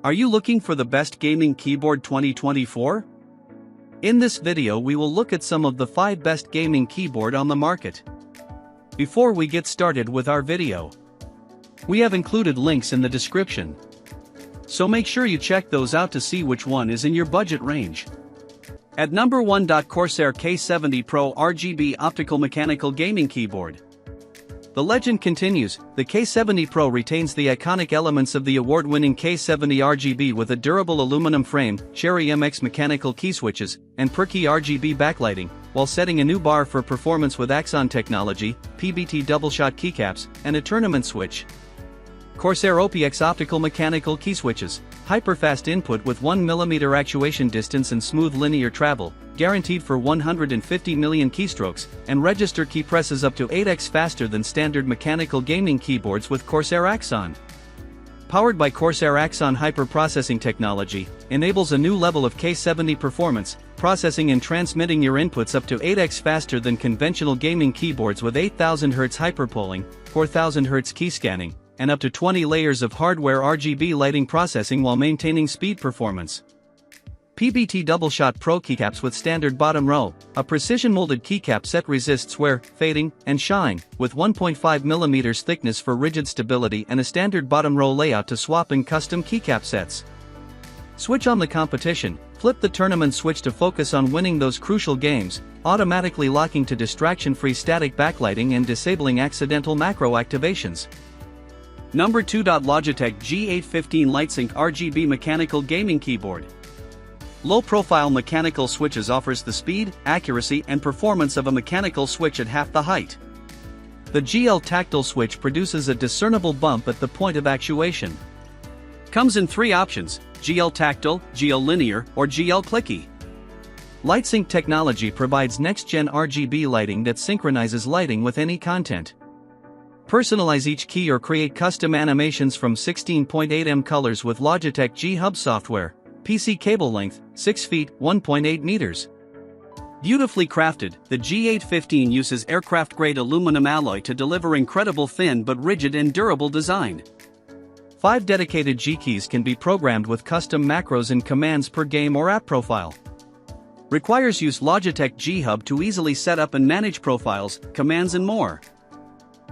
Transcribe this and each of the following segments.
Are you looking for the best gaming keyboard 2024? In this video we will look at some of the 5 best gaming keyboard on the market. Before we get started with our video, we have included links in the description, so make sure you check those out to see which one is in your budget range. At number 1. Corsair K70 Pro RGB Optical-Mechanical Gaming Keyboard. The legend continues. The K70 Pro retains the iconic elements of the award-winning K70 RGB with a durable aluminum frame, Cherry MX mechanical key switches, and perky RGB backlighting, while setting a new bar for performance with Axon technology, PBT double-shot keycaps, and a tournament switch. Corsair OPX Optical-Mechanical Key Switches. Hyper-fast input with 1mm actuation distance and smooth linear travel, guaranteed for 150 million keystrokes, and register key presses up to 8x faster than standard mechanical gaming keyboards with Corsair Axon. Powered by Corsair Axon hyper-processing technology, enables a new level of K70 performance, processing and transmitting your inputs up to 8x faster than conventional gaming keyboards with 8000 Hz hyperpolling, 4000 Hz key scanning, and up to 20 layers of hardware RGB lighting processing while maintaining speed performance. PBT double-shot Pro keycaps with standard bottom row. A precision-molded keycap set resists wear, fading, and shine, with 1.5mm thickness for rigid stability and a standard bottom row layout to swap in custom keycap sets. Switch on the competition. Flip the tournament switch to focus on winning those crucial games, automatically locking to distraction-free static backlighting and disabling accidental macro activations. Number 2. Logitech G815 LIGHTSYNC RGB Mechanical Gaming Keyboard. Low-profile mechanical switches offers the speed, accuracy, and performance of a mechanical switch at half the height. The GL Tactile switch produces a discernible bump at the point of actuation. Comes in 3 options: GL Tactile, GL Linear, or GL Clicky. LIGHTSYNC technology provides next-gen RGB lighting that synchronizes lighting with any content. Personalize each key or create custom animations from 16.8M colors with Logitech G Hub software. PC cable length, 6 feet, 1.8 meters. Beautifully crafted, the G815 uses aircraft-grade aluminum alloy to deliver incredible thin but rigid and durable design. 5 dedicated G keys can be programmed with custom macros and commands per game or app profile. Requires use Logitech G Hub to easily set up and manage profiles, commands and more.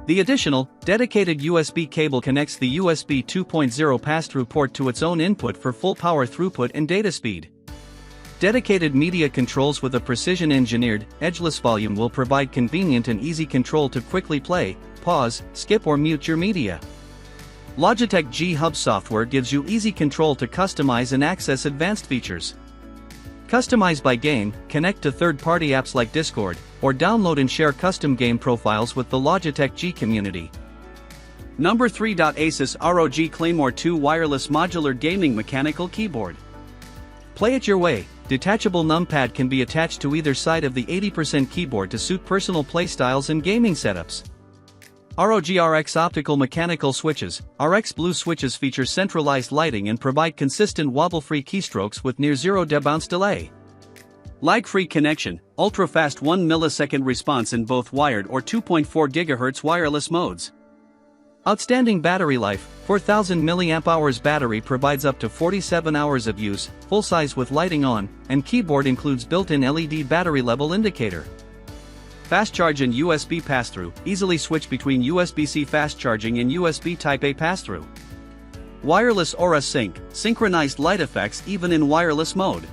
The additional, dedicated USB cable connects the USB 2.0 pass-through port to its own input for full power throughput and data speed. Dedicated media controls with a precision-engineered, edgeless volume will provide convenient and easy control to quickly play, pause, skip or mute your media. Logitech G Hub software gives you easy control to customize and access advanced features. Customize by game, connect to third-party apps like Discord, or download and share custom game profiles with the Logitech G community. Number 3. Asus ROG Claymore 2 Wireless Modular Gaming Mechanical Keyboard. Play it your way. Detachable numpad can be attached to either side of the 80% keyboard to suit personal playstyles and gaming setups. ROG RX Optical Mechanical Switches. RX Blue switches feature centralized lighting and provide consistent wobble-free keystrokes with near-zero debounce delay. Lag-free connection, ultra-fast 1 millisecond response in both wired or 2.4 GHz wireless modes. Outstanding battery life, 4000 mAh battery provides up to 47 hours of use, full size with lighting on, and keyboard includes built-in LED battery level indicator. Fast charge and USB pass-through, easily switch between USB-C fast charging and USB Type-A pass-through. Wireless Aura Sync, synchronized light effects even in wireless mode.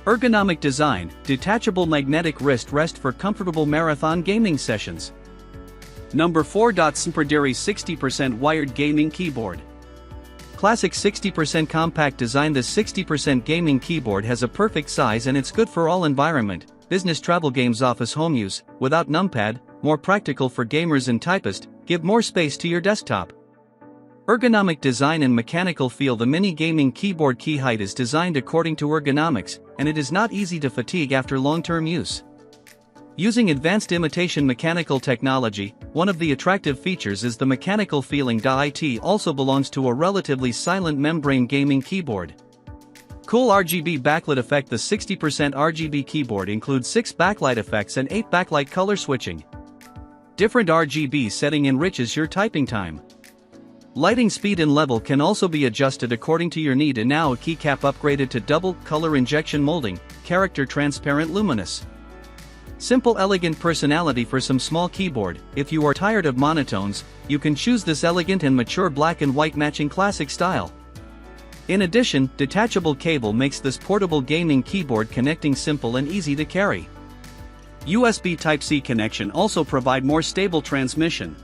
Ergonomic design, detachable magnetic wrist rest for comfortable marathon gaming sessions. Number 4. Sympraderi 60% Wired Gaming Keyboard. Classic 60% compact design. This 60% gaming keyboard has a perfect size and it's good for all environment, business, travel, games, office, home use, without numpad, more practical for gamers and typists, give more space to your desktop. Ergonomic design and mechanical feel. The mini gaming keyboard key height is designed according to ergonomics, and it is not easy to fatigue after long-term use. Using advanced imitation mechanical technology, one of the attractive features is the mechanical feeling. It also belongs to a relatively silent membrane gaming keyboard. Cool RGB backlit effect. The 60% RGB keyboard includes 6 backlight effects and 8 backlight color switching. Different RGB setting enriches your typing time. Lighting speed and level can also be adjusted according to your need, and now a keycap upgraded to double color injection molding, character transparent luminous. Simple elegant personality for some small keyboard. If you are tired of monotones, you can choose this elegant and mature black and white matching classic style. In addition, detachable cable makes this portable gaming keyboard connecting simple and easy to carry. USB Type-C connection also provide more stable transmission.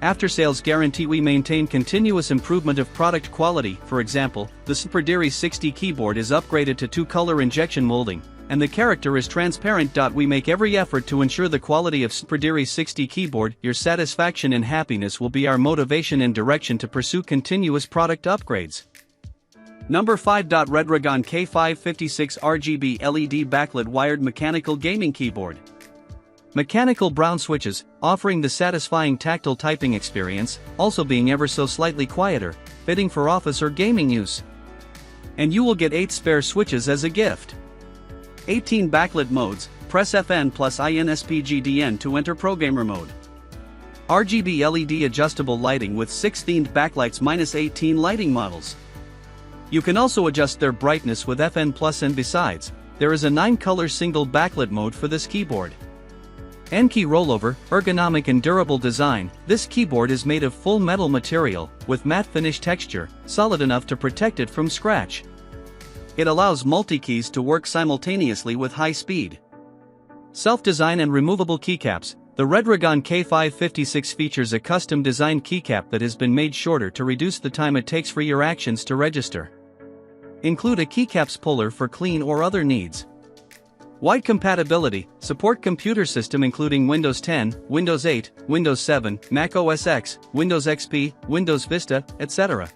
After sales guarantee, we maintain continuous improvement of product quality. For example, the Superdiri 60 keyboard is upgraded to 2-color injection molding, and the character is transparent. We make every effort to ensure the quality of Superdiri 60 keyboard. Your satisfaction and happiness will be our motivation and direction to pursue continuous product upgrades. Number 5. Redragon K556 RGB LED backlit wired mechanical gaming keyboard. Mechanical brown switches, offering the satisfying tactile typing experience, also being ever so slightly quieter, fitting for office or gaming use. And you will get 8 spare switches as a gift. 18 backlit modes, press FN plus INSPGDN to enter ProGamer mode. RGB LED adjustable lighting with 6 themed backlights -18 lighting models. You can also adjust their brightness with FN plus, and besides, there is a 9-color single backlit mode for this keyboard. N-key rollover, ergonomic and durable design. This keyboard is made of full metal material, with matte finish texture, solid enough to protect it from scratch. It allows multi-keys to work simultaneously with high speed. Self-design and removable keycaps. The Redragon K556 features a custom-designed keycap that has been made shorter to reduce the time it takes for your actions to register. Include a keycaps puller for clean or other needs. Wide compatibility, support computer system including Windows 10, Windows 8, Windows 7, Mac OS X, Windows XP, Windows Vista, etc.